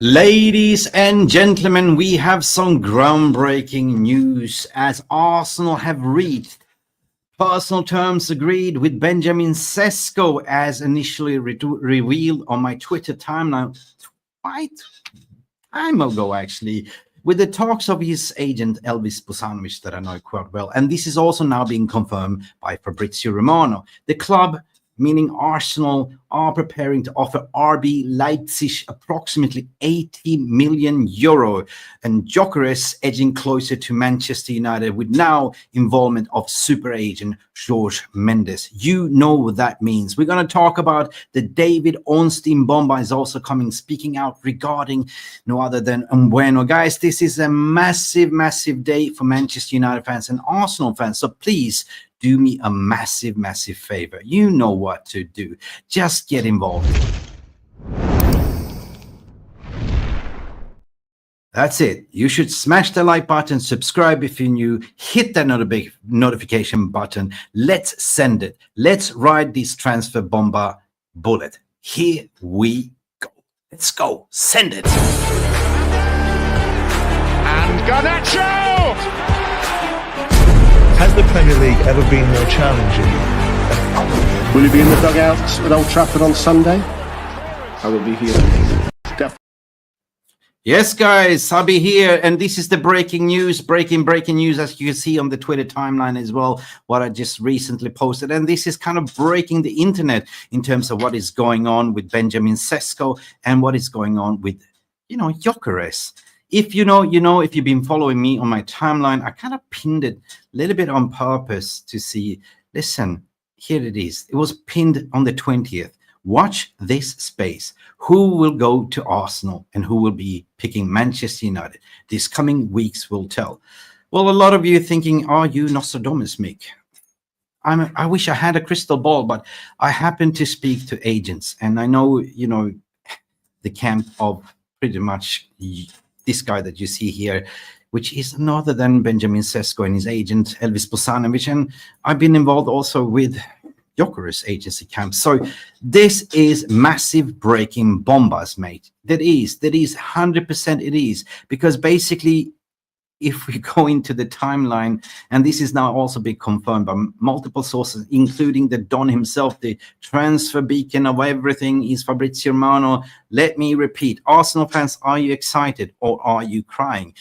Ladies and gentlemen, we have some groundbreaking news as Arsenal have reached personal terms agreed with Benjamin Sesko as initially revealed on my Twitter timeline quite time ago, actually, with the talks of his agent Elvis Basanovic that I know quite well. And this is also now being confirmed by Fabrizio Romano. The club, meaning Arsenal, are preparing to offer RB Leipzig approximately 80 million euro, and Gyokeres edging closer to Manchester United with now involvement of super agent Jorge Mendes. You know what that means. We're going to talk about the David Ornstein bomber is also coming, speaking out regarding no other than Bueno. Guys, this is a massive day for Manchester United fans and Arsenal fans, so please do me a massive favor. You know what to do. Just get involved. That's it. You should smash the like button, subscribe if you're new, hit that notification button. Let's send it. Let's ride this transfer bomber bullet. Here we go. Let's go. Send it. And Garnacho! Has the Premier League ever been more challenging? Will you be in the dugout at Old Trafford on Sunday? I will be here. Definitely. Yes, guys, I'll be here, and this is the breaking news, breaking news, as you can see on the Twitter timeline as well, what I just recently posted. And this is kind of breaking the internet in terms of what is going on with Benjamin Sesko and what is going on with, Gyokeres. If you know, if you've been following me on my timeline, I kind of pinned it a little bit on purpose to see, listen, here it is. It was pinned on the 20th. Watch this space. Who will go to Arsenal and who will be picking Manchester United? These coming weeks will tell. Well, a lot of you are thinking, are you Nostradamus, Mick? I wish I had a crystal ball, but I happen to speak to agents. And I know, the camp of pretty much this guy that you see here, which is none other than Benjamin Sesko and his agent, Elvis Basanovic. And I've been involved also with Gyokeres agency camp. So this is massive breaking bombers, mate. That is 100% it is. Because basically, if we go into the timeline, and this is now also been confirmed by multiple sources, including the Don himself, the transfer beacon of everything is Fabrizio Romano. Let me repeat, Arsenal fans, are you excited or are you crying?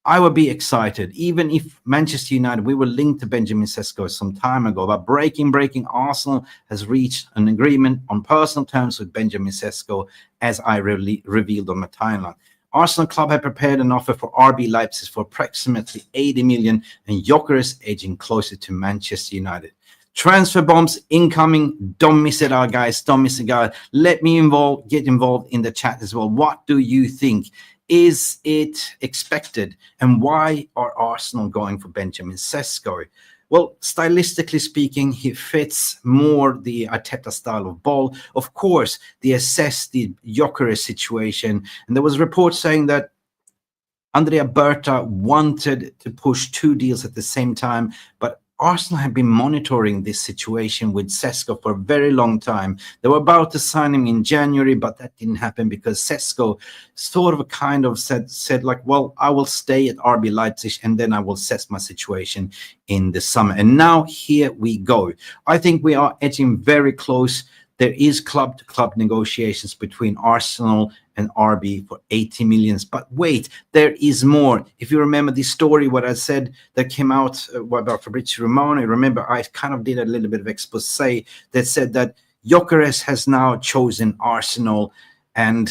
I would be excited, even if Manchester United, we were linked to Benjamin Sesko some time ago, but breaking, Arsenal has reached an agreement on personal terms with Benjamin Sesko, as I revealed on my timeline. Arsenal club had prepared an offer for RB Leipzig for approximately 80 million, and Gyokeres edging closer to Manchester United. Transfer bombs incoming. Don't miss it out, guys. Don't miss it, guys. Let me get involved in the chat as well. What do you think? Is it expected? And why are Arsenal going for Benjamin Sesko? Well, stylistically speaking, he fits more the Arteta style of ball. Of course, they assess the Gyokeres situation. And there was a report saying that Andrea Berta wanted to push two deals at the same time, but Arsenal have been monitoring this situation with Sesko for a very long time. They were about to sign him in January, but that didn't happen because Sesko said like, well, I will stay at RB Leipzig and then I will assess my situation in the summer. And now here we go. I think we are edging very close. There is club-to-club negotiations between Arsenal and RB for 80 million. But wait, there is more. If you remember the story, what I said that came out about Fabrizio Romano, remember I kind of did a little bit of expose that said that Gyokeres has now chosen Arsenal and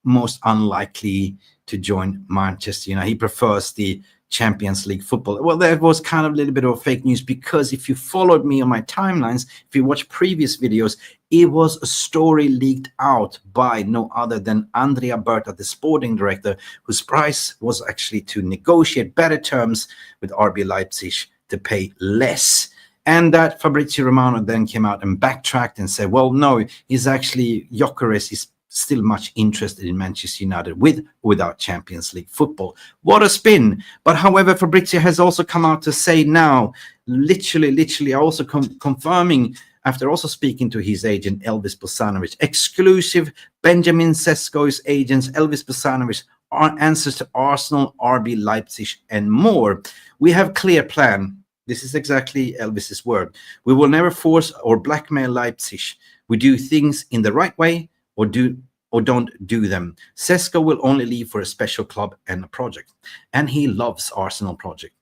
most unlikely to join Manchester United. He prefers the Champions League football. Well, that was kind of a little bit of fake news, because if you followed me on my timelines, if you watch previous videos, it was a story leaked out by no other than Andrea Berta, the sporting director, whose price was actually to negotiate better terms with RB Leipzig to pay less. And that Fabrizio Romano then came out and backtracked and said, well, no, he's actually, Gyokeres is still much interested in Manchester United without Champions League football. What a spin. But however, Fabrizio has also come out to say now, literally also confirming after also speaking to his agent, Elvis Basanovic. Exclusive Benjamin Sesko's agents, Elvis Basanovic, answers to Arsenal, RB Leipzig, and more. We have clear plan. This is exactly Elvis's word. We will never force or blackmail Leipzig. We do things in the right way or don't do them. Sesko will only leave for a special club and a project. And he loves Arsenal project.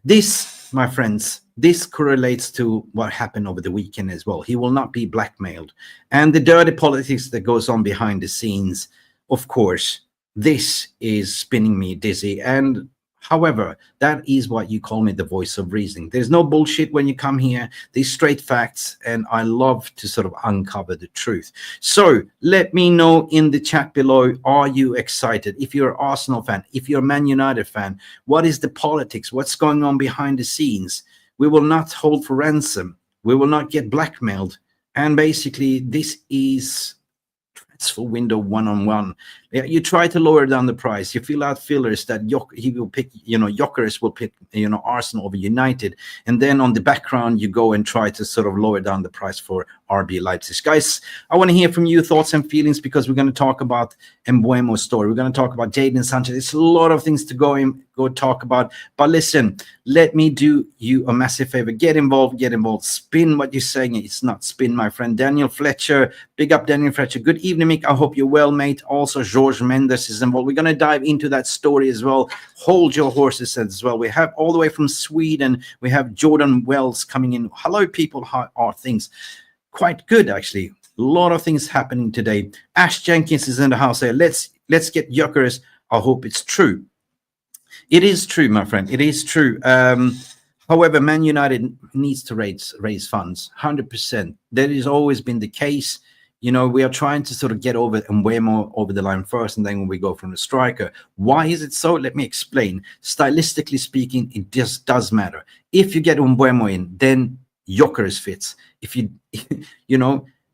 This, my friends, this correlates to what happened over the weekend as well. He will not be blackmailed. And the dirty politics that goes on behind the scenes, of course, this is spinning me dizzy. And however, that is what you call me the voice of reason. There's no bullshit when you come here. These straight facts, and I love to sort of uncover the truth. So let me know in the chat below, are you excited? If you're an Arsenal fan, if you're a Man United fan, what is the politics? What's going on behind the scenes? We will not hold for ransom. We will not get blackmailed. And basically, this is transfer window one-on-one. You try to lower down the price. You fill out fillers that he will pick, Gyokeres will pick, Arsenal over United. And then on the background, you go and try to sort of lower down the price for RB Leipzig. Guys, I want to hear from you, thoughts and feelings, because we're going to talk about Mbeumo's story. We're going to talk about Jadon Sanchez. It's a lot of things to go talk about. But listen, let me do you a massive favor. Get involved. Spin what you're saying. It's not spin, my friend. Daniel Fletcher. Big up, Daniel Fletcher. Good evening, Mick. I hope you're well, mate. Also, Jorge Mendes is involved. We're going to dive into that story as well. Hold your horses as well. We have all the way from Sweden. We have Jordan Wells coming in. Hello, people. How are things? Quite good, actually. A lot of things happening today. Ash Jenkins is in the house here. Let's get Gyokeres. I hope it's true. It is true, my friend. It is true. However, Man United needs to raise funds, 100%. That has always been the case. We are trying to sort of get Mbeumo over the line first, and then we go from the striker. Why is it so? Let me explain. Stylistically speaking, it just does matter. If you get Mbeumo in, then Gyokeres fits. If you,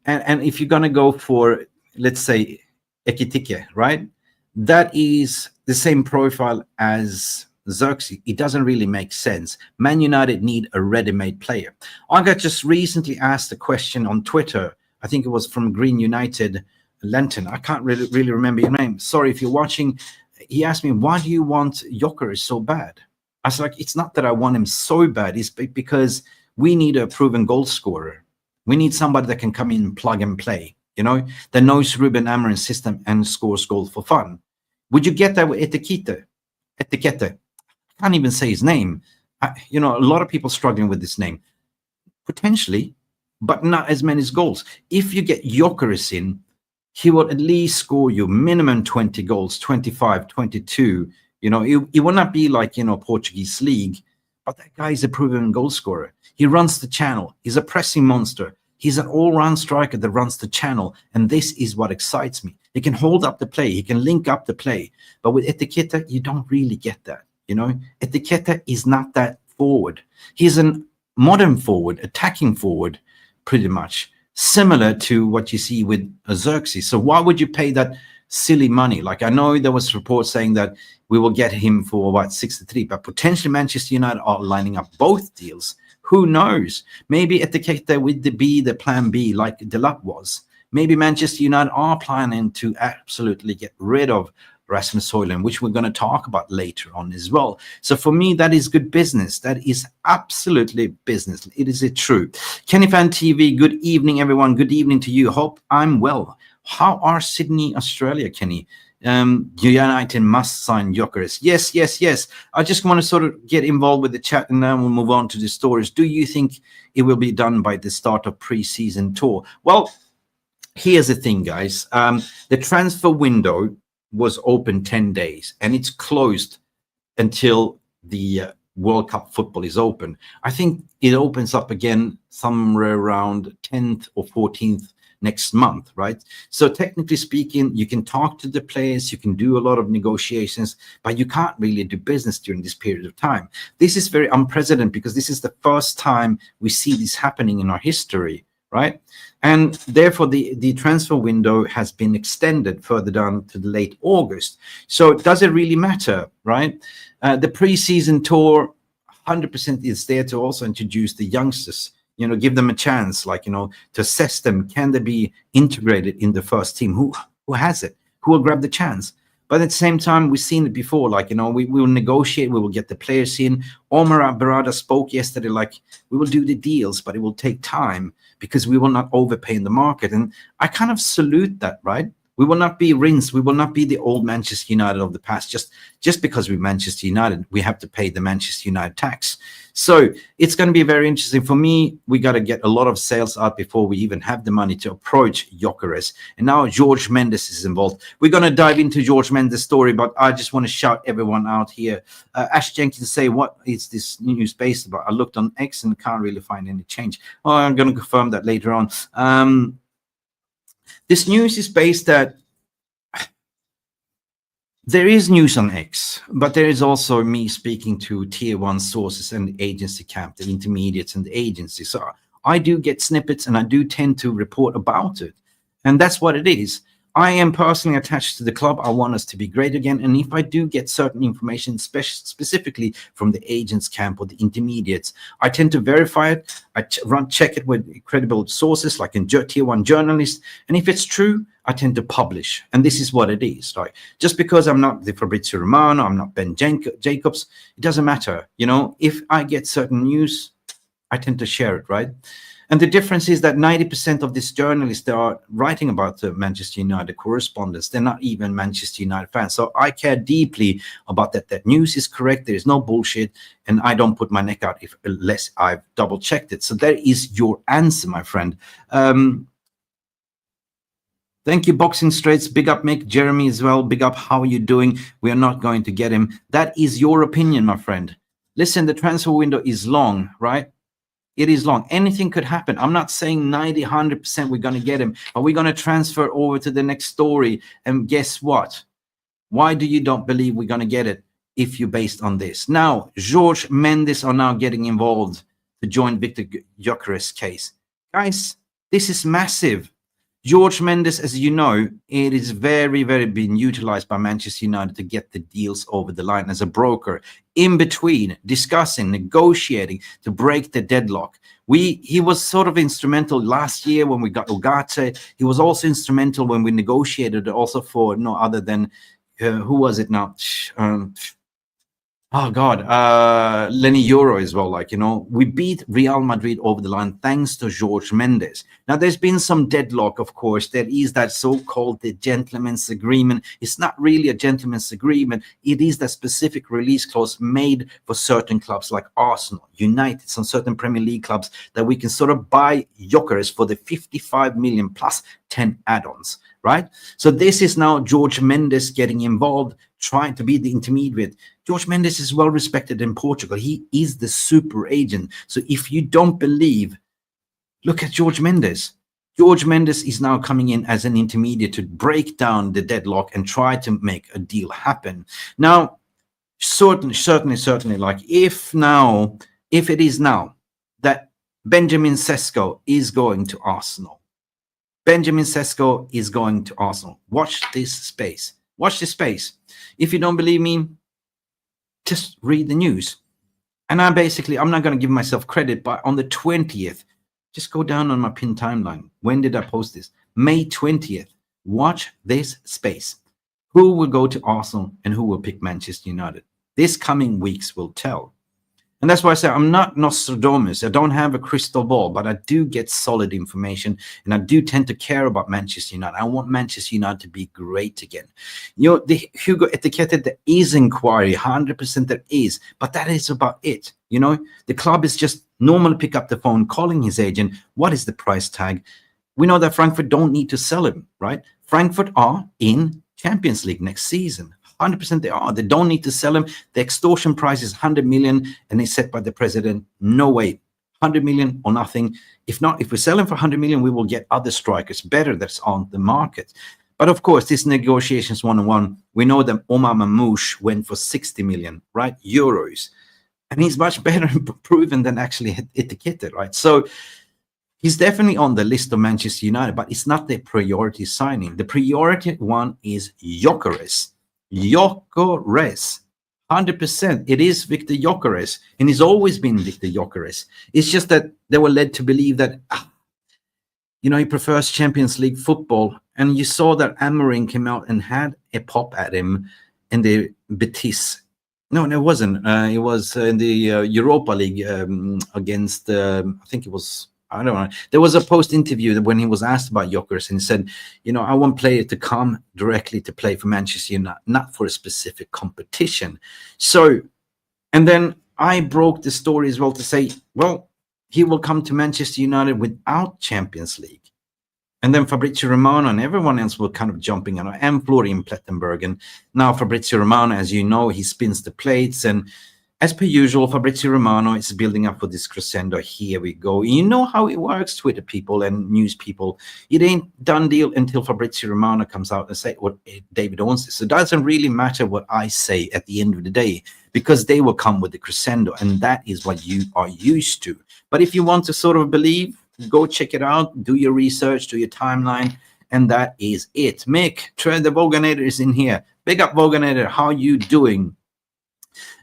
and if you're going to go for, let's say, Ekitike, right? That is the same profile as Xerxes. It doesn't really make sense. Man United need a ready-made player. I got just recently asked a question on Twitter. I think it was from Green United Lenton. I can't really remember your name. Sorry if you're watching. He asked me, why do you want Gyokeres so bad? I was like, it's not that I want him so bad. It's because we need a proven goal scorer. We need somebody that can come in and plug and play, that knows Ruben Amorim's system and scores goals for fun. Would you get that with Etiquette? I can't even say his name. A lot of people struggling with this name. Potentially, but not as many goals. If you get Gyokeres in, he will at least score you minimum 20 goals, 25, 22. It will not be like, Portuguese league, but that guy is a proven goal scorer. He runs the channel. He's a pressing monster. He's an all-round striker that runs the channel, and this is what excites me. He can hold up the play. He can link up the play. But with Etiquette, you don't really get that, Etiquette is not that forward. He's a modern forward, attacking forward, pretty much, similar to what you see with Xerxes. So why would you pay that silly money? Like, I know there was reports saying that we will get him for, 63, but potentially Manchester United are lining up both deals. Who knows? Maybe Etiquette would be the plan B like Delap was. Maybe Manchester United are planning to absolutely get rid of Rasmus Højlund, which we're going to talk about later on as well. So for me, that is good business. That is absolutely business. It is true. Kenny Fan TV, good evening, everyone. Good evening to you. Hope I'm well. How are Sydney, Australia, Kenny? United must sign Gyokeres. Yes. I just want to sort of get involved with the chat, and then we'll move on to the stories. Do you think it will be done by the start of pre-season tour? Well, here's the thing, guys. The transfer window was open 10 days, and it's closed until the World Cup football is open. I think it opens up again somewhere around 10th or 14th next month, right? So technically speaking, you can talk to the players, you can do a lot of negotiations, but you can't really do business during this period of time. This is very unprecedented because this is the first time we see this happening in our history, right? And therefore, the transfer window has been extended further down to the late August. So does it really matter, right? The preseason tour, 100% is there to also introduce the youngsters. give them a chance, like, to assess them. Can they be integrated in the first team? Who has it? Who will grab the chance? But at the same time, we've seen it before, like, we will negotiate, we will get the players in. Omar Berada spoke yesterday, like, we will do the deals, but it will take time because we will not overpay in the market. And I kind of salute that, right? We will not be rinsed. We will not be the old Manchester United of the past. Just because we're Manchester United, we have to pay the Manchester United tax. So it's going to be very interesting. For me, we got to get a lot of sales out before we even have the money to approach Gyokeres. And now Jorge Mendes is involved. We're going to dive into Jorge Mendes' story, but I just want to shout everyone out here. Ash Jenkins say, what is this news based about? I looked on X and can't really find any change. Oh, I'm going to confirm that later on. This news is based that there is news on X, but there is also me speaking to tier 1 sources and the agency camp, the intermediates and the agency. So I do get snippets and I do tend to report about it. And that's what it is. I am personally attached to the club. I want us to be great again. And if I do get certain information, specifically from the agents camp or the intermediates, I tend to verify it. I check it with credible sources, like in tier 1 journalists. And if it's true, I tend to publish. And this is what it is. Like, just because I'm not the Fabrizio Romano, I'm not Ben Jacobs, it doesn't matter. If I get certain news, I tend to share it, right? And the difference is that 90% of these journalists that are writing about the Manchester United correspondents, they're not even Manchester United fans. So I care deeply about that news is correct. There is no bullshit. And I don't put my neck out unless I've double checked it. So there is your answer, my friend. Thank you, Boxing Straits. Big up, Mick. Jeremy as well. Big up. How are you doing? We are not going to get him. That is your opinion, my friend. Listen, the transfer window is long, right? It is long. Anything could happen. I'm not saying 90, 100% we're going to get him, but we're going to transfer over to the next story. And guess what? Why do you don't believe we're going to get it if you're based on this? Now, Jorge Mendes are now getting involved to join Viktor Gyökeres' case. Guys, this is massive. Jorge Mendes, as you know, it is very, very being utilized by Manchester United to get the deals over the line as a broker, in between, discussing, negotiating to break the deadlock. He was sort of instrumental last year when we got Ugarte. He was also instrumental when we negotiated also for no other than, who was it now? Lenny Euro as well. Like, we beat Real Madrid over the line thanks to Jorge Mendes. Now, there's been some deadlock, of course. There is that so-called the gentleman's agreement. It's not really a gentleman's agreement. It is the specific release clause made for certain clubs like Arsenal, United, some certain Premier League clubs that we can sort of buy Gyokeres for the 55 million plus 10 add-ons, right? So this is now Jorge Mendes getting involved, trying to be the intermediate. Jorge Mendes is well respected in Portugal. He is the super agent. So if you don't believe, look at Jorge Mendes. Jorge Mendes is now coming in as an intermediate to break down the deadlock and try to make a deal happen. Now, certainly, like if it is now that Benjamin Sesko is going to Arsenal, watch this space. Watch this space. If you don't believe me, just read the news. And I'm not going to give myself credit, but on the 20th, just go down on my pinned timeline. When did I post this? May 20th. Watch this space. Who will go to Arsenal and who will pick Manchester United? This coming weeks will tell. And that's why I say I'm not Nostradamus. I don't have a crystal ball, but I do get solid information, and I do tend to care about Manchester United. I want Manchester United to be great again. The Hugo Etiquette, there is inquiry, 100% there is, but that is about it. The club is just normally pick up the phone, calling his agent. What is the price tag? We know that Frankfurt don't need to sell him, right? Frankfurt are in Champions League next season. 100% they are. They don't need to sell him. The extortion price is 100 million, and it's set by the president. No way. 100 million or nothing. If we sell him for 100 million, we will get other strikers better that's on the market. But of course, this negotiations one-on-one, we know that Omar Mamouche went for 60 million, right? Euros. And he's much better proven than actually Etiquette, right? So he's definitely on the list of Manchester United, but it's not the priority signing. The priority one is Gyokeres. Gyokeres, 100%. It is Viktor Gyökeres, and he's always been Viktor Gyökeres. It's just that they were led to believe that, he prefers Champions League football. And you saw that Amorim came out and had a pop at him in the Betis. No, it wasn't. It was in the Europa League against, I think it was, I don't know. There was a post-interview when he was asked about Gyokeres, and he said, I want players to come directly to play for Manchester United, not for a specific competition. So, and then I broke the story as well to say, well, he will come to Manchester United without Champions League. And then Fabrizio Romano and everyone else were kind of jumping on, and Florian Plettenberg. And now Fabrizio Romano, as you know, he spins the plates. And as per usual, Fabrizio Romano is building up for this crescendo. Here we go. You know how it works, Twitter people and news people. It ain't done deal until Fabrizio Romano comes out and say what David Ornstein. So it doesn't really matter what I say at the end of the day, because they will come with the crescendo. And that is what you are used to. But if you want to sort of believe, go check it out, do your research, do your timeline, and that is it. Mick, the Voganator is in here. Big up, Voganator. How you doing?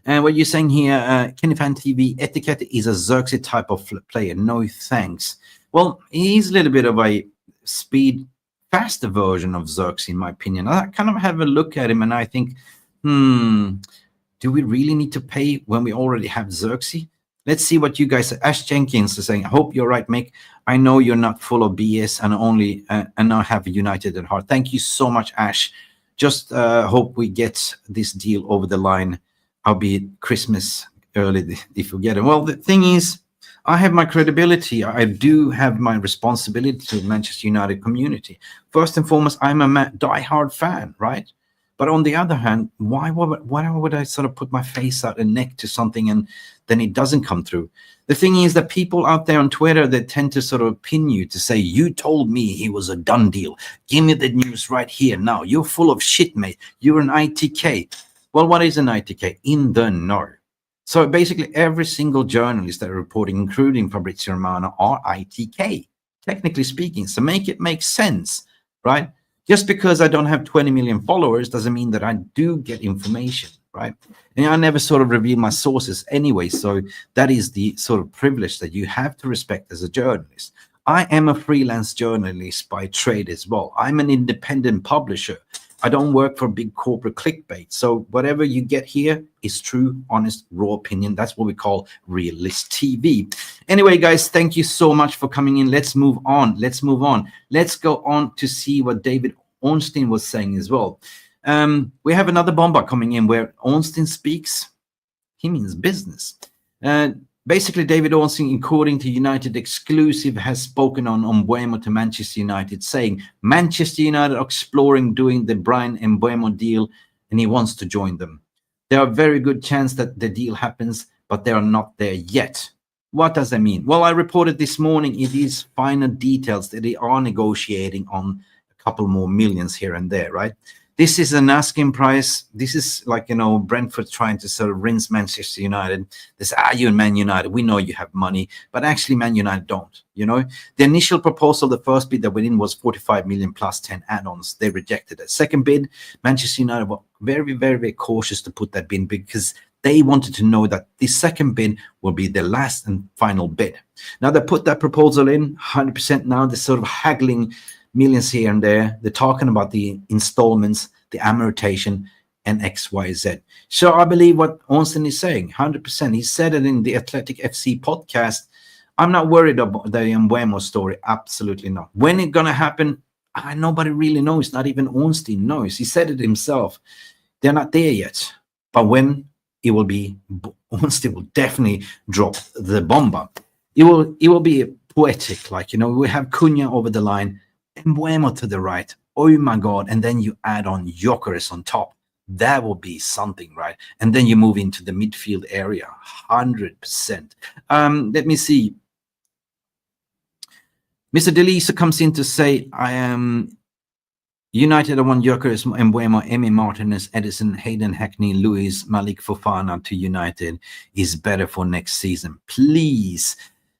And what you're saying here, Kenny Fan TV, Etiquette is a Xerxes type of player. No thanks. Well, he's a little bit of a speed, faster version of Xerxes, in my opinion. I kind of have a look at him, and I think, do we really need to pay when we already have Xerxes? Let's see what you guys say. Ash Jenkins is saying, I hope you're right, Mick. I know you're not full of BS and only and not have United at heart. Thank you so much, Ash. Just hope we get this deal over the line. I'll be Christmas early if we get it. Well, the thing is, I have my credibility. I do have my responsibility to the Manchester United community. First and foremost, I'm a die-hard fan, right? But on the other hand, why would I sort of put my face out and neck to something and then it doesn't come through? The thing is that people out there on Twitter, they tend to sort of pin you to say, you told me he was a done deal. Give me the news right here now. You're full of shit, mate. You're an ITK. Well, what is an ITK? In the know. So basically every single journalist that are reporting, including Fabrizio Romano, are ITK, technically speaking. So make it make sense, right? Just because I don't have 20 million followers doesn't mean that I do get information, right? And I never sort of reveal my sources anyway. So that is the sort of privilege that you have to respect as a journalist. I am a freelance journalist by trade as well. I'm an independent publisher. I don't work for big corporate clickbait. So whatever you get here is true, honest, raw opinion. That's what we call Realist TV. Anyway, guys, thank you so much for coming in. Let's move on. Let's go on to see what David Ornstein was saying as well. We have another bomber coming in where Ornstein speaks. He means business. Basically, David Ornstein, according to United Exclusive, has spoken on Mbeumo to Manchester United, saying Manchester United are exploring doing the Bryan Mbeumo deal, and he wants to join them. There are very good chance that the deal happens, but they are not there yet. What does that mean? Well, I reported this morning it is final details that they are negotiating on a couple more millions here and there, right? This is an asking price. This is like, Brentford trying to sort of rinse Manchester United. They say, you and Man United, we know you have money, but actually Man United don't, The initial proposal, the first bid that went in was 45 million plus 10 add-ons. They rejected it. Second bid, Manchester United were very, very, very cautious to put that bid because they wanted to know that the second bid will be the last and final bid. Now they put that proposal in 100%. Now they're sort of haggling millions here and there. They're talking about the installments, the amortization, and X, Y, Z. So I believe what Ornstein is saying, 100%. He said it in the Athletic FC podcast. I'm not worried about the Mbeumo story. Absolutely not. When it's going to happen, nobody really knows. Not even Ornstein knows. He said it himself. They're not there yet. But when it will be, Ornstein will definitely drop the bomber. It will be poetic. Like, we have Cunha over the line, Mbeumo to the right. Oh my God. And then you add on Gyokeres on top. That will be something, right? And then you move into the midfield area. 100%. Let me see. Mr. Delisa comes in to say, I am United. I want Gyokeres, Mbeumo, Emi Martinez, Edison, Hayden Hackney, Lewis, Malik Fofana to United is better for next season. Please.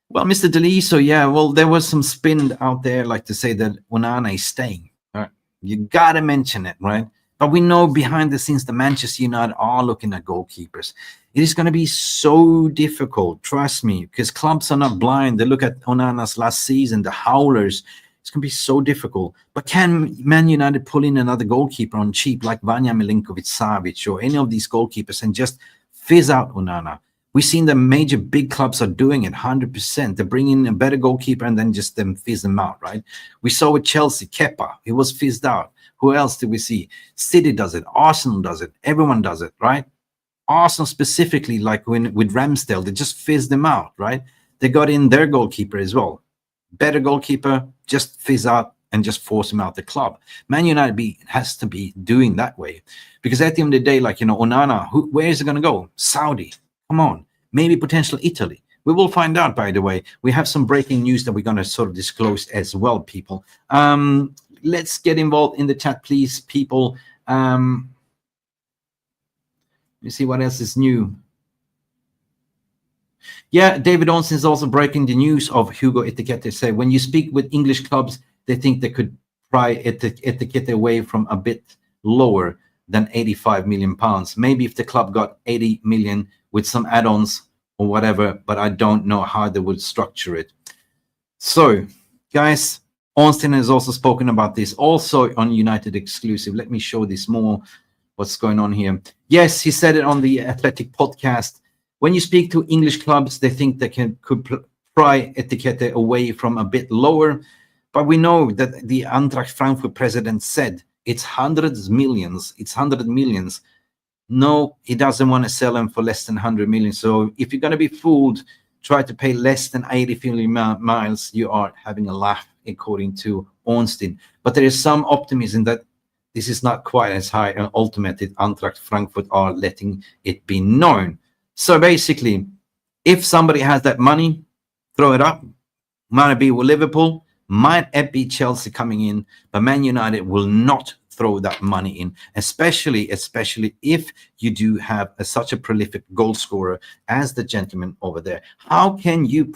Well, Mr. Deliso, yeah, well, there was some spin out there like to say that Onana is staying. Right? You got to mention it, right? But we know behind the scenes the Manchester United are looking at goalkeepers. It is going to be so difficult, trust me, because clubs are not blind. They look at Onana's last season, the Howlers. It's going to be so difficult. But can Man United pull in another goalkeeper on cheap like Vanja Milinkovic-Savic or any of these goalkeepers and just fizz out Onana? We've seen the major big clubs are doing it 100%. They bring in a better goalkeeper and then just them fizz them out, right? We saw with Chelsea, Kepa, he was fizzed out. Who else did we see? City does it. Arsenal does it. Everyone does it, right? Arsenal specifically, like with Ramsdale, they just fizzed them out, right? They got in their goalkeeper as well. Better goalkeeper, just fizz out and just force him out the club. Man United has to be doing that way. Because at the end of the day, like, Onana, where is it going to go? Saudi. Come on. Maybe potential Italy. We will find out, by the way. We have some breaking news that we're going to sort of disclose as well, people. Let's get involved in the chat, please, people. Let me see what else is new. Yeah, David Onsen is also breaking the news of Hugo Etiquette. Say, when you speak with English clubs, they think they could pry Etiquette away from a bit lower than 85 million pounds. Maybe if the club got 80 million with some add-ons or whatever, but I don't know how they would structure it. So, guys, Ornstein has also spoken about this, also on United Exclusive. Let me show this more, what's going on here. Yes, he said it on the Athletic podcast. When you speak to English clubs, they think they could pry Etiquette away from a bit lower. But we know that the Eintracht Frankfurt president said it's hundreds millions. It's 100 millions. No, he doesn't want to sell them for less than 100 million. So if you're going to be fooled, try to pay less than 80 million miles. You are having a laugh, according to Ornstein. But there is some optimism that this is not quite as high and ultimately Eintracht Frankfurt are letting it be known. So basically, if somebody has that money, throw it up. Might be with Liverpool, might be Chelsea coming in, but Man United will not throw that money in, especially if you do have such a prolific goal scorer as the gentleman over there. How can you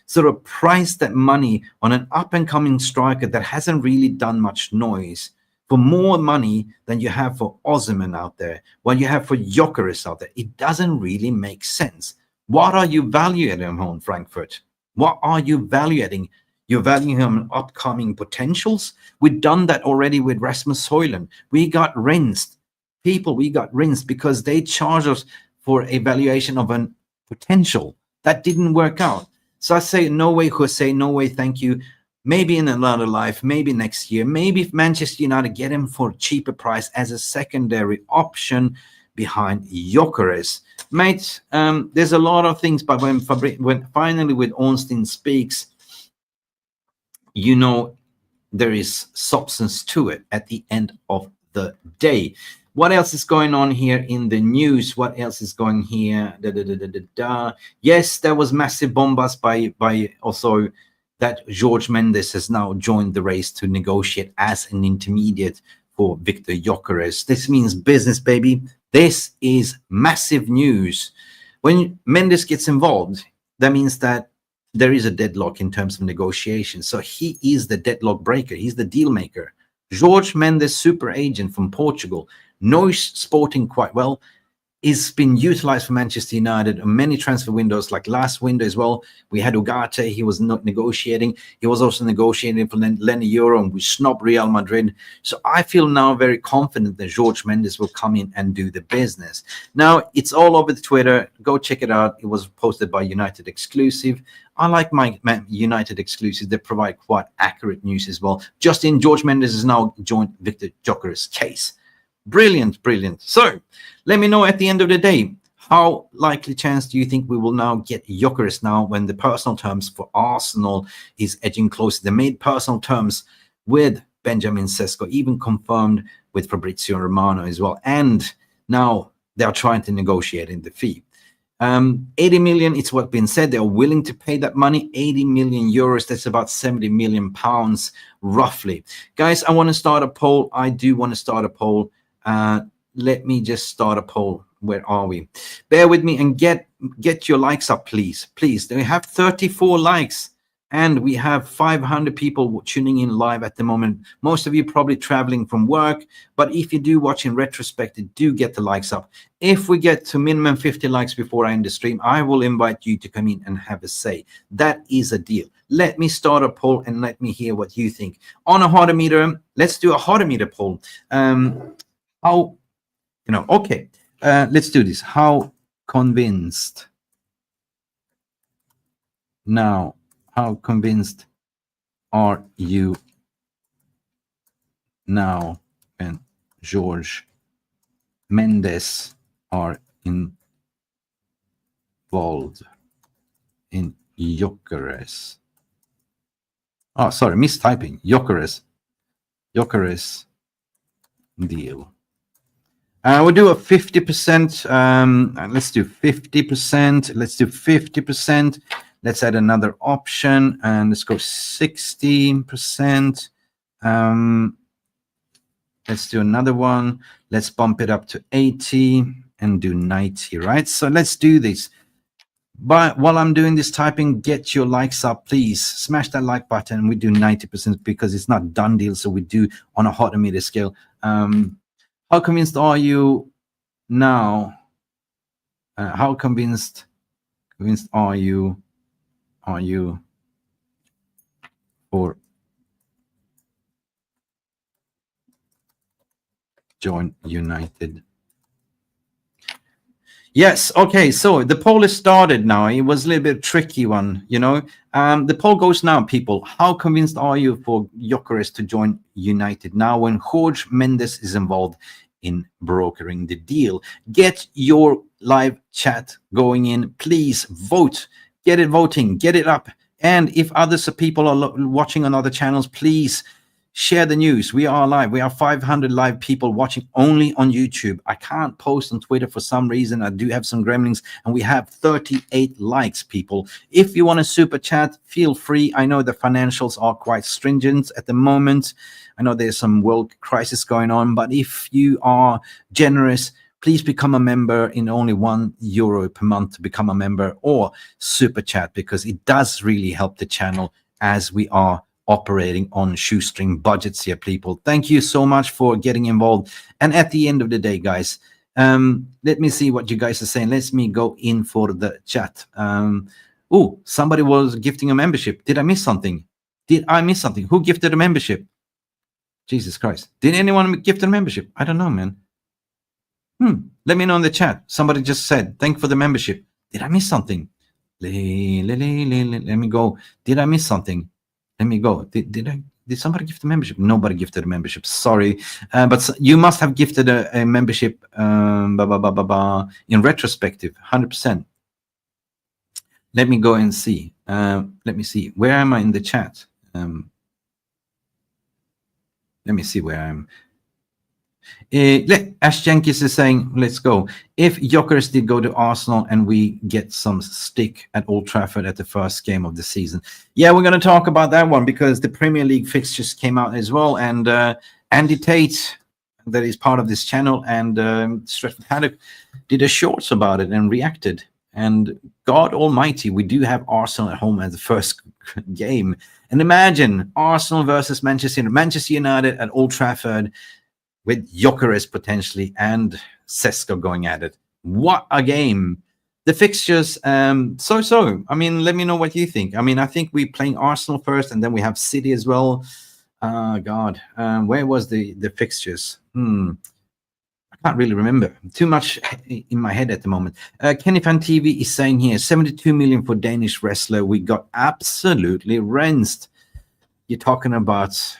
sort of price that money on an up-and-coming striker that hasn't really done much noise for more money than you have for Osimhen out there, what you have for Gyokeres out there? It doesn't really make sense. What are you valuing on Frankfurt? What are you valuing? You're valuing him on upcoming potentials. We've done that already with Rasmus Højlund. We got rinsed. We got rinsed because they charged us for a valuation of a potential. That didn't work out. So I say, no way, Jose, no way, thank you. Maybe in another life, maybe next year. Maybe if Manchester United get him for a cheaper price as a secondary option behind Gyokeres. Mate, there's a lot of things, but when finally with Ornstein speaks, there is substance to it at the end of the day. What else is going on here in the news? What else is going here? Yes, there was massive bombast by also that Jorge Mendes has now joined the race to negotiate as an intermediate for Viktor Gyökeres. This means business, baby. This is massive news. When Mendes gets involved, that means that there is a deadlock in terms of negotiation. So he is the deadlock breaker. He's the deal maker. Jorge Mendes, super agent from Portugal, knows Sporting quite well. He's been utilized for Manchester United in many transfer windows, like last window as well. We had Ugarte. He was not negotiating. He was also negotiating for Lenny Euro, and we snubbed Real Madrid. So I feel now very confident that Jorge Mendes will come in and do the business. Now, it's all over the Twitter. Go check it out. It was posted by United Exclusive. I like my United Exclusive. They provide quite accurate news as well. Justin, Jorge Mendes has now joined Viktor Gyökeres' case. Brilliant, brilliant. So let me know at the end of the day, how likely chance do you think we will now get Gyokeres now when the personal terms for Arsenal is edging closer? They made personal terms with Benjamin Sesko, even confirmed with Fabrizio Romano as well. And now they are trying to negotiate in the fee. 80 million, it's what's been said. They're willing to pay that money, 80 million euros. That's about 70 million pounds, roughly. Guys, I want to start a poll. I do want to start a poll. Let me just start a poll. Where are we? Bear with me and get your likes up, please. Please. We have 34 likes. And we have 500 people tuning in live at the moment. Most of you probably traveling from work, but if you do watch in retrospect, do get the likes up. If we get to minimum 50 likes before I end the stream, I will invite you to come in and have a say. That is a deal. Let me start a poll and let me hear what you think. On a Hardometer, let's do a Hardometer poll. Let's do this. How convinced now? How convinced are you now when Jorge Mendes are involved in Gyokeres? Oh, sorry, mistyping. Gyokeres deal. We'll do a 50%. Let's do 50%. Let's do 50%. Let's add another option and let's go 16%. Let's do another one. Let's bump it up to 80 and do 90, right? So let's do this. But while I'm doing this typing, get your likes up, please. Smash that like button. We do 90% because it's not done deal. So we do on a Hardometer scale. How convinced are you now? How convinced are you for join United? Yes, okay, so the poll is started now. It was a little bit tricky one, you know. The poll goes now, people. How convinced are you for Gyokeres to join United now when Jorge Mendes is involved in brokering the deal? Get your live chat going in. Please vote. Get it voting. Get it up. And if others people are watching on other channels, please share the news. We are live. We are 500 live people watching only on YouTube. I can't post on Twitter for some reason. I do have some gremlins, and we have 38 likes, people. If you want to super chat, feel free. I know the financials are quite stringent at the moment. I know there's some world crisis going on, but if you are generous, please become a member in only €1 per month to become a member, or super chat, because it does really help the channel as we are operating on shoestring budgets here, people. Thank you so much for getting involved. And at the end of the day, guys, let me see what you guys are saying. Let me go in for the chat. Oh, somebody was gifting a membership. Did I miss something? Who gifted a membership? Jesus Christ. Did anyone gift a membership? I don't know, man. Let me know in the chat. Somebody just said, thank you for the membership. Did I miss something? Let me go. Did I miss something? Let me go. Did somebody gift a membership? Nobody gifted a membership. Sorry. But you must have gifted a membership in retrospective, 100%. Let me go and see. Let me see. Where am I in the chat? Let me see where I am. Ash Jenkins is saying, let's go. If Gyokeres did go to Arsenal and we get some stick at Old Trafford at the first game of the season. Yeah, we're going to talk about that one because the Premier League fixtures came out as well. And Andy Tate, that is part of this channel, and Stratford Haddock did a shorts about it and reacted. And God Almighty, we do have Arsenal at home as the first game. And imagine Arsenal versus Manchester United at Old Trafford, with Gyokeres potentially and Sesko going at it. What a game. The fixtures, so. I mean, let me know what you think. I mean, I think we're playing Arsenal first, and then we have City as well. God, where was the fixtures? I can't really remember. Too much in my head at the moment. Kenny Fan TV is saying here, 72 million for Danish wrestler. We got absolutely rinsed. You're talking about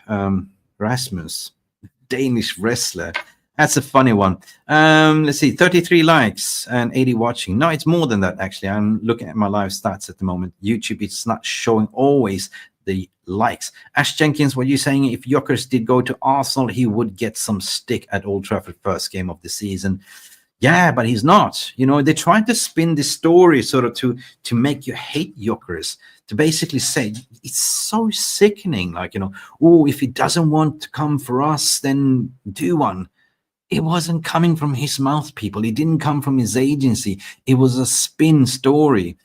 Rasmus. Danish wrestler. That's a funny one. Let's see, 33 likes and 80 watching. No, it's more than that, actually. I'm looking at my live stats at the moment. YouTube, it's not showing always the likes. Ash Jenkins, what are you saying? If Gyokeres did go to Arsenal, he would get some stick at Old Trafford first game of the season. Yeah, but he's not. You know, they tried to spin this story sort of to make you hate Gyokeres, to basically say it's so sickening. Like, you know, oh, if he doesn't want to come for us, then do one. It wasn't coming from his mouth, people. It didn't come from his agency. It was a spin story.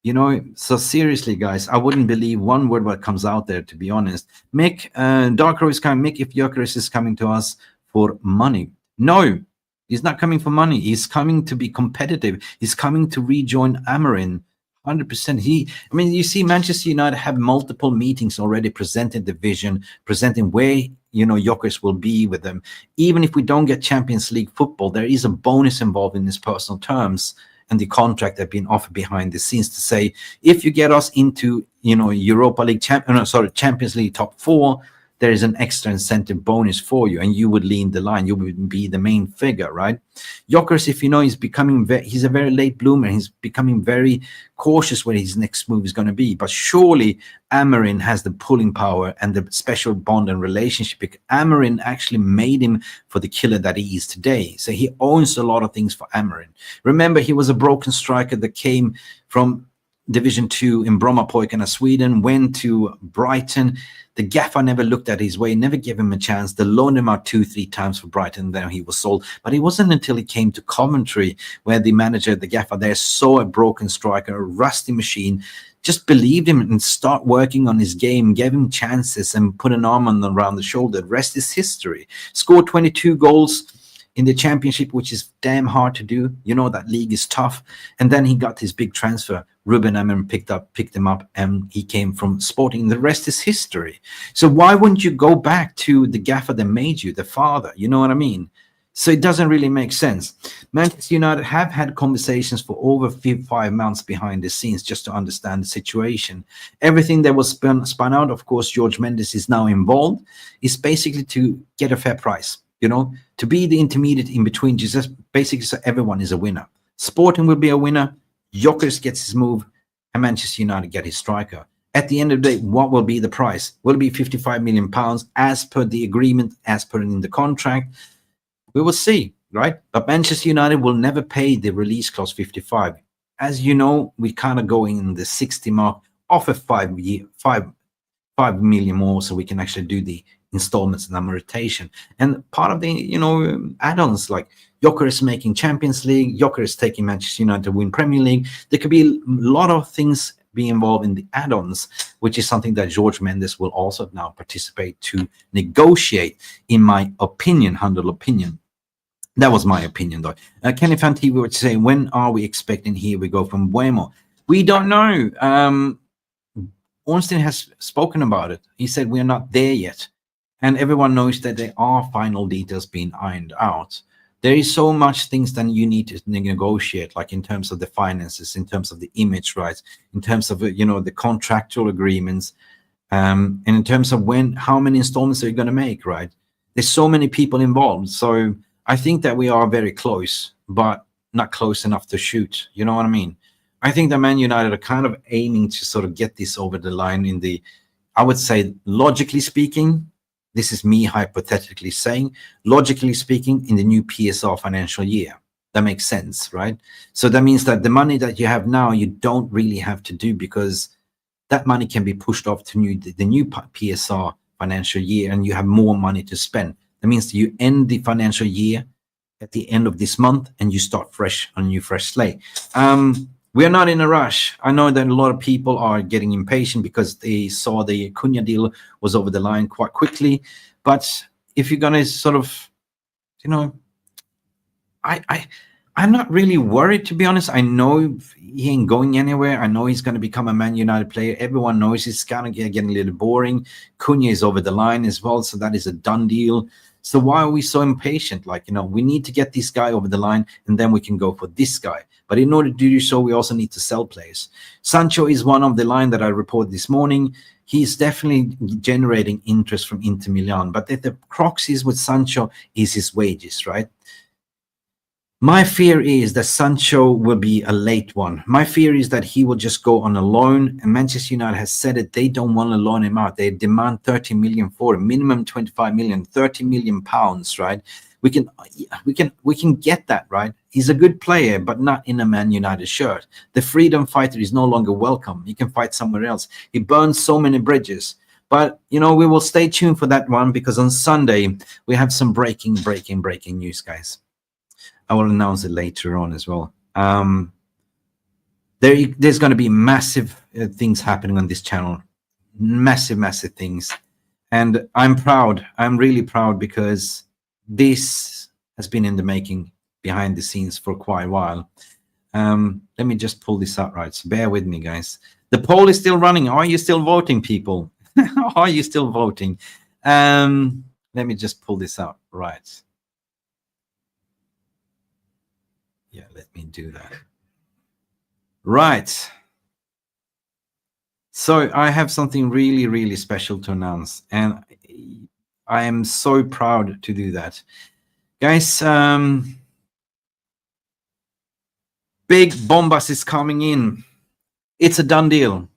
So seriously, guys, I wouldn't believe one word what comes out there, to be honest. Mick, Darko is coming. Mick, if Gyokeres is coming to us for money. No, he's not coming for money. He's coming to be competitive. He's coming to rejoin Amorim. 100%. You see Manchester United have multiple meetings already presenting the vision, presenting where, Gyökeres will be with them. Even if we don't get Champions League football, there is a bonus involved in his personal terms and the contract that been offered behind the scenes to say, if you get us into, Europa League, Champions League top 4, there is an extra incentive bonus for you, and you would lead the line. You would be the main figure, right? Gyökeres, if he's becoming he's a very late bloomer. He's becoming very cautious where his next move is going to be. But surely Amorim has the pulling power and the special bond and relationship. Amorim actually made him for the killer that he is today. So he owns a lot of things for Amorim. Remember, he was a broken striker that came from Division 2 in Brommapojkarna, Sweden, went to Brighton. The gaffer never looked at his way, never gave him a chance. They loaned him out 2-3 times for Brighton, then he was sold. But it wasn't until he came to Coventry where the manager, the gaffer there, saw a broken striker, a rusty machine, just believed him and start working on his game, gave him chances and put an arm around the shoulder. The rest is history. Scored 22 goals in the Championship, which is damn hard to do. That league is tough. And then he got his big transfer. Ruben Amorim picked him up, and he came from Sporting. The rest is history. So why wouldn't you go back to the gaffer that made you, the father? You know what I mean? So it doesn't really make sense. Manchester United have had conversations for over 5 months behind the scenes just to understand the situation. Everything that was spun out, of course, Jorge Mendes is now involved, is basically to get a fair price. To be the intermediate in between, just basically so everyone is a winner. Sporting will be a winner. Gyökeres gets his move, and Manchester United get his striker. At the end of the day, what will be the price? Will it be £55 million as per the agreement, as per in the contract? We will see, right? But Manchester United will never pay the release clause 55. As you know, we kind of go in the 60 mark, offer 5 million more so we can actually do the installments and amortization. And part of the add-ons, like Gyokeres making Champions League, Gyokeres taking Manchester United to win Premier League, there could be a lot of things be involved in the add-ons, which is something that Jorge Mendes will also now participate to negotiate, in my opinion, humble opinion. That was my opinion, though. Kenny Fanti would say, when are we expecting Here We Go from Buemo? We don't know. Ornstein has spoken about it. He said we are not there yet. And everyone knows that there are final details being ironed out. There is so much things that you need to negotiate, like in terms of the finances, in terms of the image rights, in terms of, the contractual agreements, and in terms of how many installments are you going to make, right? There's so many people involved. So I think that we are very close, but not close enough to shoot. You know what I mean? I think that Man United are kind of aiming to sort of get this over the line I would say, logically speaking, this is me hypothetically saying, logically speaking, in the new PSR financial year. That makes sense, right? So that means that the money that you have now, you don't really have to do, because that money can be pushed off to the new PSR financial year, and you have more money to spend. That means that you end the financial year at the end of this month and you start fresh on a new fresh slate. We are not in a rush. I know that a lot of people are getting impatient because they saw the Cunha deal was over the line quite quickly. But if you're going to sort of, I'm not really worried, to be honest. I know he ain't going anywhere. I know he's going to become a Man United player. Everyone knows it's kind of getting a little boring. Cunha is over the line as well, so that is a done deal. So why are we so impatient? We need to get this guy over the line, and then we can go for this guy. But in order to do so, we also need to sell players. Sancho is one of the line that I reported this morning. He's definitely generating interest from Inter Milan. But the crux is with Sancho is his wages, right? My fear is that Sancho will be a late one. My fear is that he will just go on a loan, and Manchester United has said that they don't want to loan him out. They demand 30 million for him, minimum 25 million, 30 million pounds, right? We can get that, right? He's a good player, but not in a Man United shirt. The freedom fighter is no longer welcome. He can fight somewhere else. He burns so many bridges. But, we will stay tuned for that one, because on Sunday, we have some breaking news, guys. I will announce it later on as well. The there's going to be massive things happening on this channel, massive things, and I'm proud. I'm really proud because this has been in the making behind the scenes for quite a while. Let me just pull this out, right? So bear with me, guys. The poll is still running. Are you still voting, people? Are you still voting? Let me just pull this out, right? Yeah, let me do that. Right. So I have something really special to announce, and I am so proud to do that. Guys, big bombast is coming in. It's a done deal.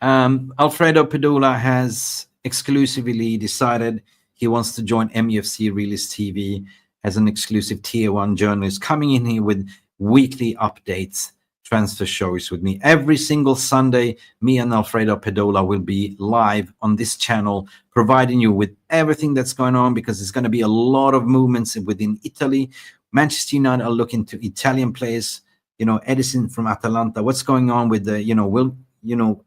Alfredo Pedula has exclusively decided he wants to join MUFC Realist TV as an exclusive tier 1 journalist, coming in here with weekly updates, transfer shows with me. Every single Sunday, me and Alfredo Pedula will be live on this channel, providing you with everything that's going on, because there's going to be a lot of movements within Italy. Manchester United are looking to Italian players, you know, Edison from Atalanta. What's going on with the, will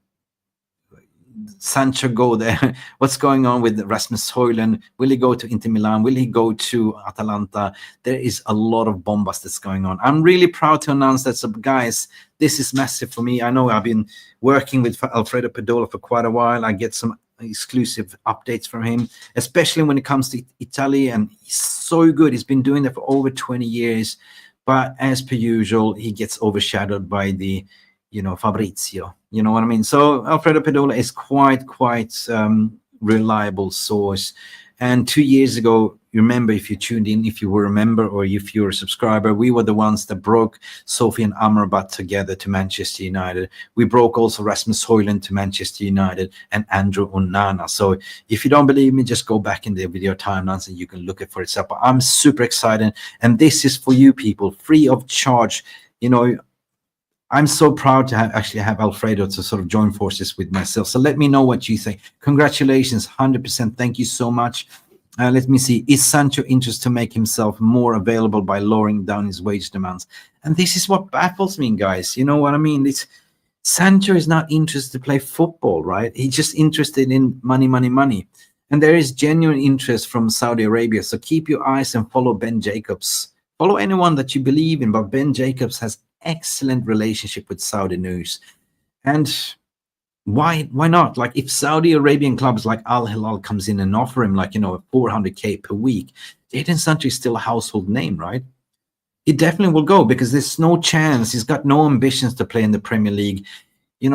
Sancho go there? What's going on with Rasmus Højlund? Will he go to Inter Milan? Will he go to Atalanta? There is a lot of bombast that's going on. I'm really proud to announce that. So guys, this is massive for me. I know I've been working with Alfredo Pedula for quite a while. I get some exclusive updates from him, especially when it comes to Italy, and he's so good. He's been doing that for over 20 years, but as per usual, he gets overshadowed by the Fabrizio, you know what I mean? So Alfredo Pedula is quite reliable source. And 2 years ago, you remember, if you tuned in, if you were a member or if you're a subscriber, we were the ones that broke Sophie and Amrabat together to Manchester United. We broke also Rasmus Højlund to Manchester United and Andrew Onana. So if you don't believe me, just go back in the video timelines and you can look it for itself. But I'm super excited, and this is for you people, free of charge. I'm so proud to actually have Alfredo to sort of join forces with myself. So let me know what you think. Congratulations, 100%. Thank you so much. Let me see. Is Sancho interested to make himself more available by lowering down his wage demands? And this is what baffles me, guys. You know what I mean? Sancho is not interested to play football, right? He's just interested in money. And there is genuine interest from Saudi Arabia. So keep your eyes and follow Ben Jacobs. Follow anyone that you believe in, but Ben Jacobs has excellent relationship with Saudi news. And why not? Like, if Saudi Arabian clubs like Al Hilal comes in and offer him, like, 400k per week, Jadon Sancho is still a household name, right? He definitely will go, because there's no chance. He's got no ambitions to play in the Premier League.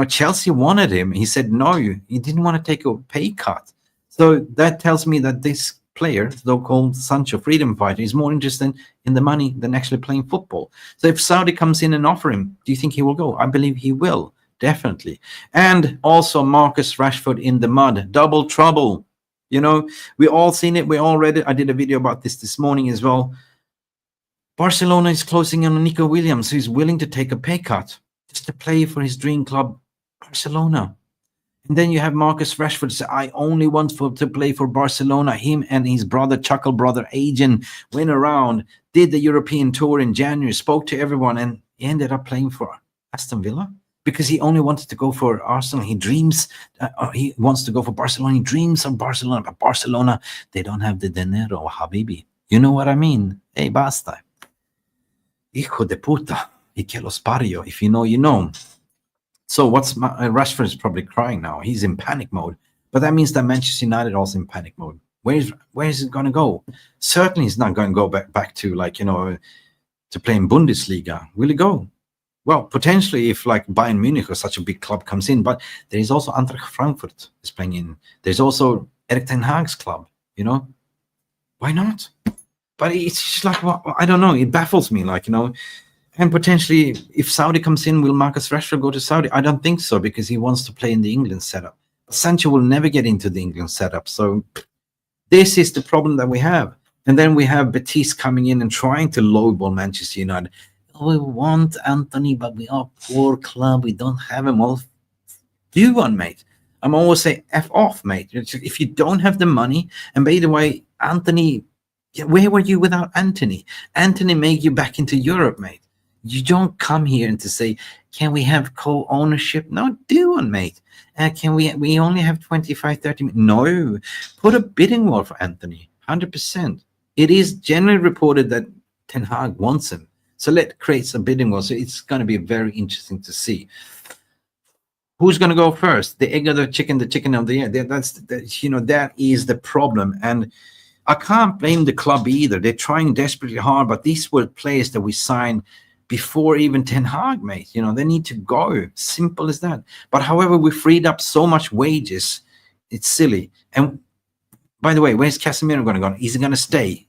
Chelsea wanted him. He said no. He didn't want to take a pay cut. So that tells me that this player, so-called Sancho, freedom fighter, is more interested in the money than actually playing football. So if Saudi comes in and offer him, do you think he will go? I believe he will, definitely. And also Marcus Rashford in the mud, double trouble. We all seen it, we all read it. I did a video about this morning as well. Barcelona is closing in on Nico Williams, who's willing to take a pay cut just to play for his dream club, Barcelona. And then you have Marcus Rashford say, I only want to play for Barcelona. Him and his brother, chuckle brother, agent, went around, did the European tour in January, spoke to everyone, and he ended up playing for Aston Villa because he only wanted to go for Arsenal. He dreams, he wants to go for Barcelona. He dreams of Barcelona, but Barcelona, they don't have the dinero, habibi. You know what I mean? Hey, basta. Hijo de puta. Y que los parió. If you know, you know. So Rashford is probably crying now. He's in panic mode. But that means that Manchester United also in panic mode. Where is it going to go? Certainly he's not going to go back to, to play in Bundesliga. Will he go? Well, potentially if like Bayern Munich or such a big club comes in. But there is also Eintracht Frankfurt is playing in. There's also Erik ten Hag's club, Why not? But it's just like, well, I don't know. It baffles me, And potentially, if Saudi comes in, will Marcus Rashford go to Saudi? I don't think so, because he wants to play in the England setup. Sancho will never get into the England setup. So this is the problem that we have. And then we have Betis coming in and trying to lowball Manchester United. Oh, we want Anthony, but we are a poor club. We don't have him. Well, do one, mate. I'm always say F off, mate. If you don't have the money, and by the way, Anthony, where were you without Anthony? Anthony made you back into Europe, mate. You don't come here and to say, can we have co-ownership? No, do one, mate. Can we only have 25, 30 minutes? No, put a bidding war for Anthony, 100%. It is generally reported that Ten Hag wants him. So let's create some bidding war. So it's going to be very interesting to see. Who's going to go first? The egg or the chicken of the year? That is the problem. And I can't blame the club either. They're trying desperately hard, but these were players that we signed before even Ten Hag, mate. They need to go. Simple as that. But however, we freed up so much wages. It's silly. And by the way, where's Casemiro going to go? Is he going to stay?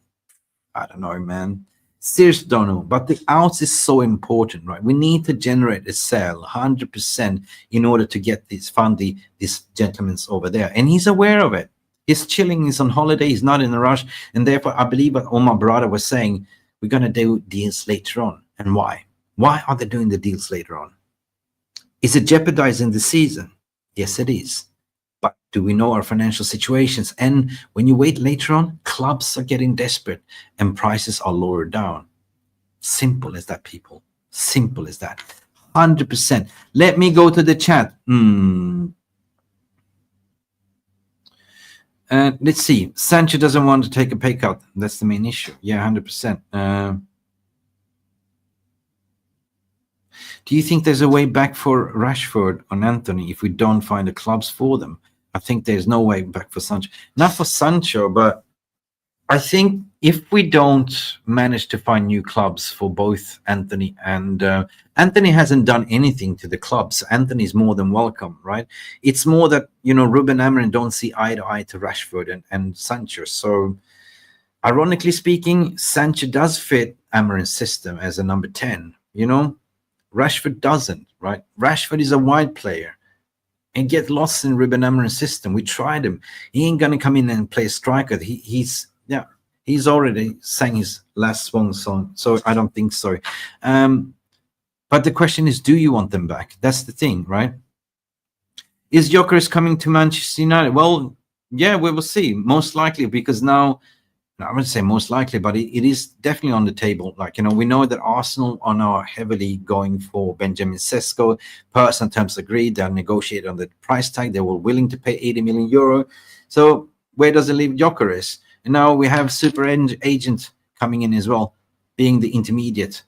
I don't know, man. Seriously don't know. But the outs is so important, right? We need to generate a sell 100% in order to get this this gentleman's over there. And he's aware of it. He's chilling. He's on holiday. He's not in a rush. And therefore, I believe what Omar Brada was saying, we're going to do deals later on. And why? Why are they doing the deals later on? Is it jeopardizing the season? Yes, it is. But do we know our financial situations? And when you wait later on, clubs are getting desperate and prices are lowered down. Simple as that, people. Simple as that. 100%. Let me go to the chat. Let's see. Sancho doesn't want to take a pay cut. That's the main issue. Yeah, 100%. Do you think there's a way back for Rashford and Anthony if we don't find the clubs for them? I think there's no way back for Sancho. Not for Sancho, but I think if we don't manage to find new clubs for both Anthony and Anthony hasn't done anything to the clubs. Anthony's more than welcome, right? It's more that, Ruben Amorim don't see eye to eye to Rashford and Sancho. So ironically speaking, Sancho does fit Amorim's system as a number 10, Rashford doesn't, right? Rashford is a wide player and get lost in Ruben Amorim's system. We tried him. He ain't going to come in and play a striker. He's already sang his last swan song, so I don't think so. But the question is, do you want them back? That's the thing, right? Is Gyokeres coming to Manchester United? Well, yeah, we will see. Most likely, because now, I wouldn't say most likely, but it is definitely on the table. We know that Arsenal are now heavily going for Benjamin Sesko. Personal terms agreed. They're negotiating on the price tag. They were willing to pay 80 million euro. So where does it leave Gyokeres? And now we have super agent coming in as well, being the intermediate.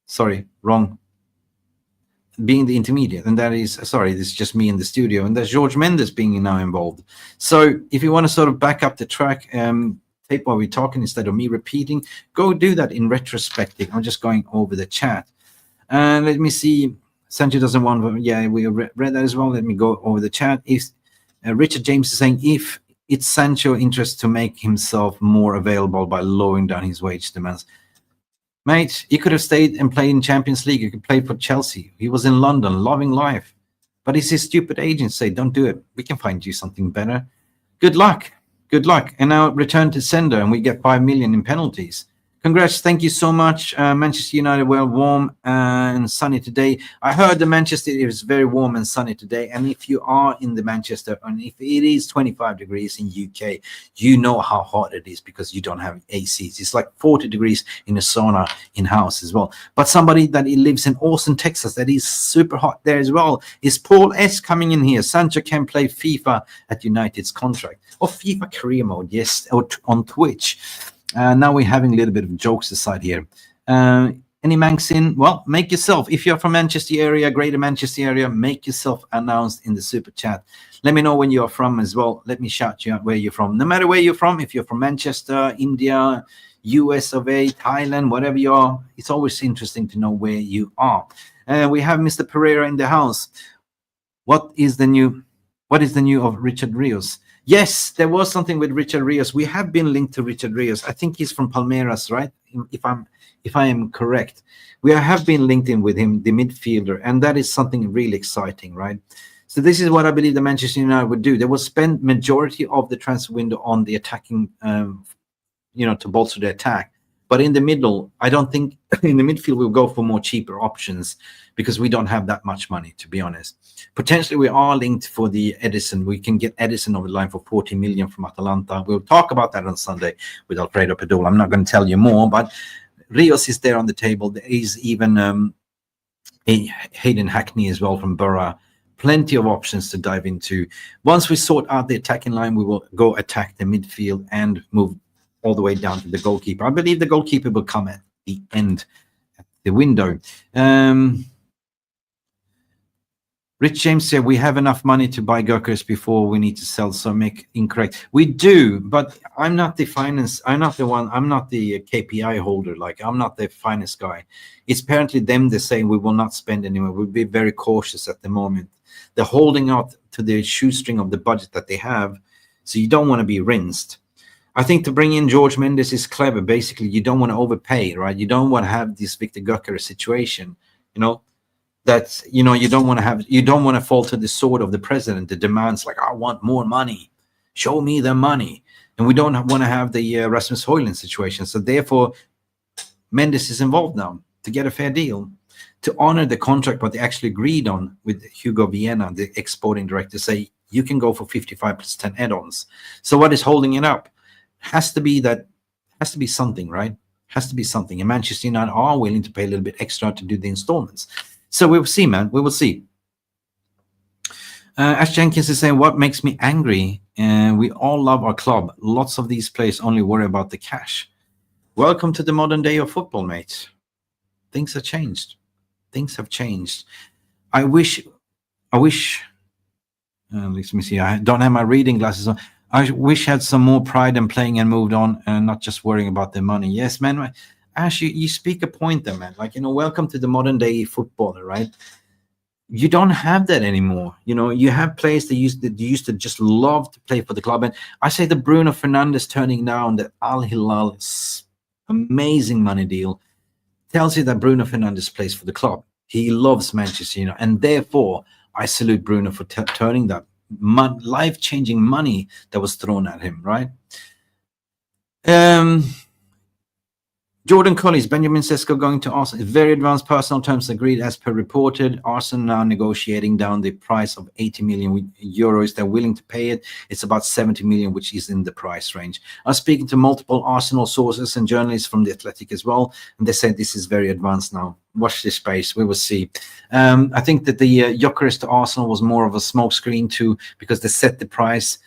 Sorry, wrong. Being the intermediate, and that is, sorry, this is just me in the studio, and there's Jorge Mendes being now involved. So if you want to sort of back up the track, tape while we're talking instead of me repeating, go do that in retrospective. I'm just going over the chat. Let me see. Sancho doesn't want, yeah, we read that as well. Let me go over the chat. If Richard James is saying, if it's Sancho interest to make himself more available by lowering down his wage demands. Mate, he could have stayed and played in Champions League. He could play for Chelsea. He was in London, loving life. But it's his stupid agent say, don't do it. We can find you something better. Good luck. Good luck. And now return to sender, and we get 5 million in penalties. Congrats. Thank you so much. Manchester United were warm and sunny today. I heard the Manchester is very warm and sunny today. And if you are in the Manchester, and if it is 25 degrees in UK, you know how hot it is because you don't have ACs. It's like 40 degrees in a sauna in-house as well. But somebody that lives in Austin, Texas, that is super hot there as well, is Paul S. coming in here. Sancho can play FIFA at United's contract. Or FIFA career mode, yes, or on Twitch. Now we're having a little bit of jokes aside here. Any Manx in? Well, make yourself. If you're from Manchester area, greater Manchester area, make yourself announced in the super chat. Let me know when you're from as well. Let me shout you out where you're from. No matter where you're from, if you're from Manchester, India, US of A, Thailand, whatever you are, it's always interesting to know where you are. We have Mr. Pereira in the house. What is the new of Richard Rios? Yes, there was something with Richard Rios. We have been linked to Richard Rios. I think he's from Palmeiras, right? If I am correct. We have been linked in with him, the midfielder, and that is something really exciting, right? So this is what I believe the Manchester United would do. They will spend majority of the transfer window on the attacking, to bolster the attack. But in the middle, I don't think in the midfield we'll go for more cheaper options because we don't have that much money, to be honest. Potentially, we are linked for the Edison. We can get Edison over the line for 40 million from Atalanta. We'll talk about that on Sunday with Alfredo Padula. I'm not going to tell you more, but Rios is there on the table. There is even Hayden Hackney as well from Borough. Plenty of options to dive into. Once we sort out the attacking line, we will go attack the midfield and move all the way down to the goalkeeper. I believe the goalkeeper will come at the end, at the window. Rich James said we have enough money to buy Gyokeres before we need to sell. So make incorrect. We do, but I'm not the finance. I'm not the one. I'm not the KPI holder. Like, I'm not the finance guy. It's apparently them that say we will not spend anymore. We'll be very cautious at the moment. They're holding out to the shoestring of the budget that they have. So you don't want to be rinsed. I think to bring in Jorge Mendes is clever. Basically, you don't want to overpay, right? You don't want to have this Viktor Gyökeres situation, you know. That, you know, you don't want to fall to the sword of the president. The demands like, I want more money, show me the money, and we don't want to have the Rasmus Højlund situation. So therefore, Mendes is involved now to get a fair deal, to honor the contract what they actually agreed on with Hugo Vienna, the exporting director. Say you can go for 55 plus 10 add-ons. So what is holding it up? Has to be something, right? Has to be something. And Manchester United are willing to pay a little bit extra to do the installments. So we will see, man. We will see. Ash Jenkins is saying, what makes me angry? We all love our club. Lots of these players only worry about the cash. Welcome to the modern day of football, mate. Things have changed. Things have changed. I wish, let me see. I don't have my reading glasses on. I wish I had some more pride in playing and moved on and not just worrying about the money. Yes, man. Ash, you speak a point there, man. Like, you know, welcome to the modern day footballer, right? You don't have that anymore. You know, you have players that used to just love to play for the club. And I say the Bruno Fernandes turning down the Al Hilal's amazing money deal tells you that Bruno Fernandes plays for the club. He loves Manchester United, and therefore I salute Bruno for turning that life-changing money that was thrown at him, right? Jordan Collins, Benjamin Sesko going to Arsenal. Very advanced personal terms agreed as per reported. Arsenal now negotiating down the price of 80 million euros. They're willing to pay it. It's about 70 million, which is in the price range. I was speaking to multiple Arsenal sources and journalists from The Athletic as well, and they said this is very advanced now. Watch this space. We will see. I think that the Gyokeres to Arsenal was more of a smokescreen too, because they set the price.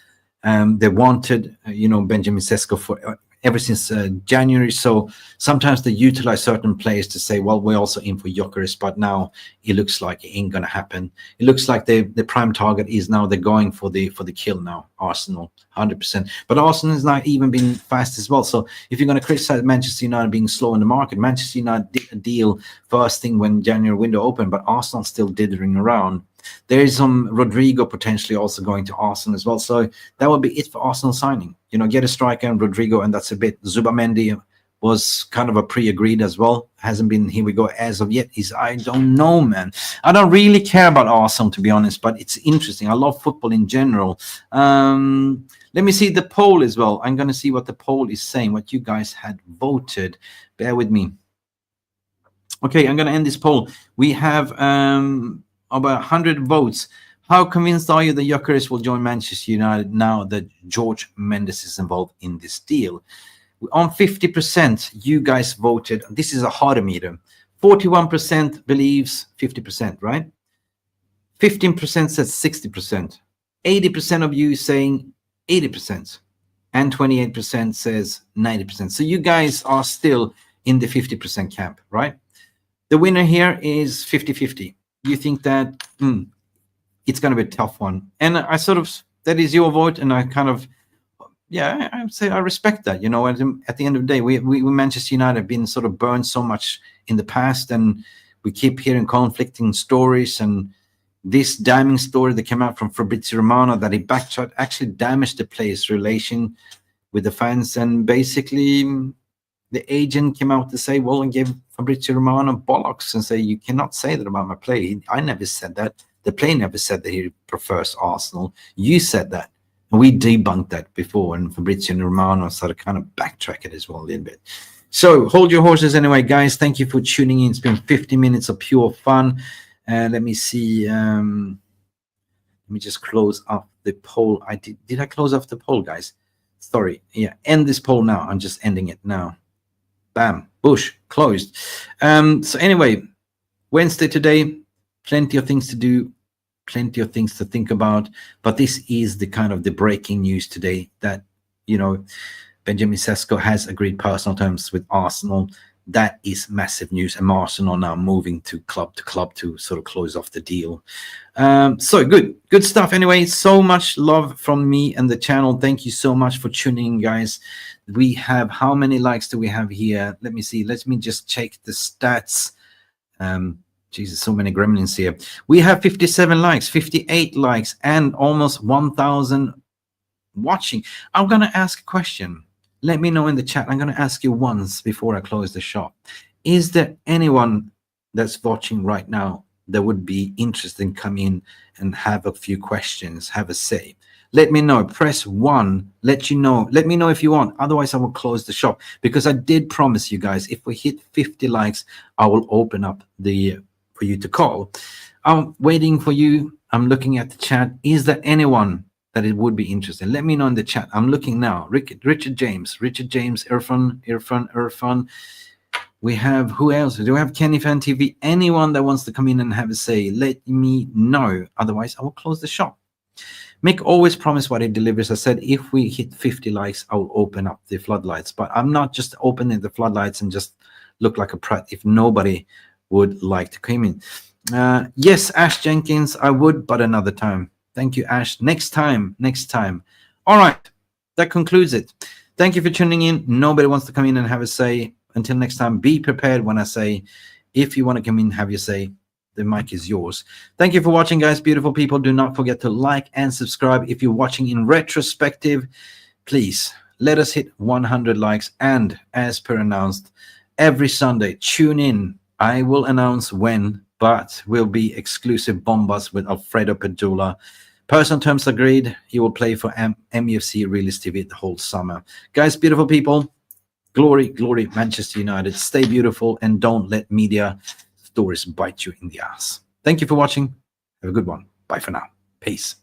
They wanted, Benjamin Sesko for ever since January. So sometimes they utilize certain players to say, well, we're also in for Gyokeres, but now it looks like it ain't gonna happen. It looks like the prime target is now they're going for the kill now, Arsenal, 100%. But Arsenal has not even been fast as well. So if you're going to criticize Manchester United being slow in the market, Manchester United did a deal first thing when January window opened, but Arsenal still dithering around. There is some Rodrigo potentially also going to Arsenal as well. So that would be it for Arsenal signing. Get a striker and Rodrigo, and that's a bit. Zubamendi was kind of a pre-agreed as well. Hasn't been here we go as of yet. I don't know, man. I don't really care about Arsenal, to be honest, but it's interesting. I love football in general. Let me see the poll as well. I'm going to see what the poll is saying, what you guys had voted. Bear with me. Okay, I'm going to end this poll. We have about 100 votes. How convinced are you that Gyokeres will join Manchester United now that Jorge Mendes is involved in this deal? On 50%, you guys voted. This is a harder meter. 41% believes 50%, right? 15% says 60%. 80% of you saying 80%. And 28% says 90%. So you guys are still in the 50% camp, right? The winner here is 50-50. You think that it's going to be a tough one. And I that is your vote. And I kind of, I would say I respect that. At the end of the day, we Manchester United have been sort of burned so much in the past, and we keep hearing conflicting stories. And this damning story that came out from Fabrizio Romano that he backtracked actually damaged the player's relation with the fans. And basically, the agent came out to say, well, and gave Fabrizio Romano bollocks and say, you cannot say that about my play. I never said that. The player never said that he prefers Arsenal. You said that. And we debunked that before, and Fabrizio Romano started kind of backtrack it as well a little bit. So hold your horses anyway, guys. Thank you for tuning in. It's been 50 minutes of pure fun. Let me see. Let me just close off the poll. Did I close off the poll, guys? Sorry. Yeah, end this poll now. I'm just ending it now. Bam. Bush closed. So anyway, Wednesday today, plenty of things to do, plenty of things to think about, but this is the kind of the breaking news today that, you know, Benjamin Sesko has agreed personal terms with Arsenal. That is massive news, and Arsenal now moving to club to sort of close off the deal. So good stuff. Anyway, so much love from me and the channel. Thank you so much for tuning in, guys. We have, how many likes do we have here? Let me see. Let me just check the stats. Jesus, so many gremlins here. We have 57 likes, 58 likes, and almost 1,000 watching. I'm gonna ask a question. Let me know in the chat. I'm going to ask you once before I close the shop. Is there anyone that's watching right now that would be interested in come in and have a few questions, have a say? Let me know. Press 1. Let me know if you want. Otherwise, I will close the shop, because I did promise you guys, if we hit 50 likes, I will open up for you to call. I'm waiting for you. I'm looking at the chat. Is there anyone that it would be interesting? Let me know in the chat. I'm looking now. Richard James, Irfan. We have, who else? Do we have Kenny Fan TV? Anyone that wants to come in and have a say, let me know. Otherwise, I will close the shop. Mick always promised what he delivers. I said, if we hit 50 likes, I will open up the floodlights. But I'm not just opening the floodlights and just look like a prat if nobody would like to come in. Yes, Ash Jenkins, I would, but another time. Thank you, Ash. Next time. All right. That concludes it. Thank you for tuning in. Nobody wants to come in and have a say. Until next time, be prepared when I say, if you want to come in, have your say. The mic is yours. Thank you for watching, guys. Beautiful people. Do not forget to like and subscribe. If you're watching in retrospective, please let us hit 100 likes. And as per announced, every Sunday, tune in. I will announce when, but will be exclusive bombas with Alfredo Pedula. Personal terms agreed. He will play for MUFC Realist TV the whole summer. Guys, beautiful people, glory, Manchester United. Stay beautiful and don't let media stories bite you in the ass. Thank you for watching. Have a good one. Bye for now. Peace.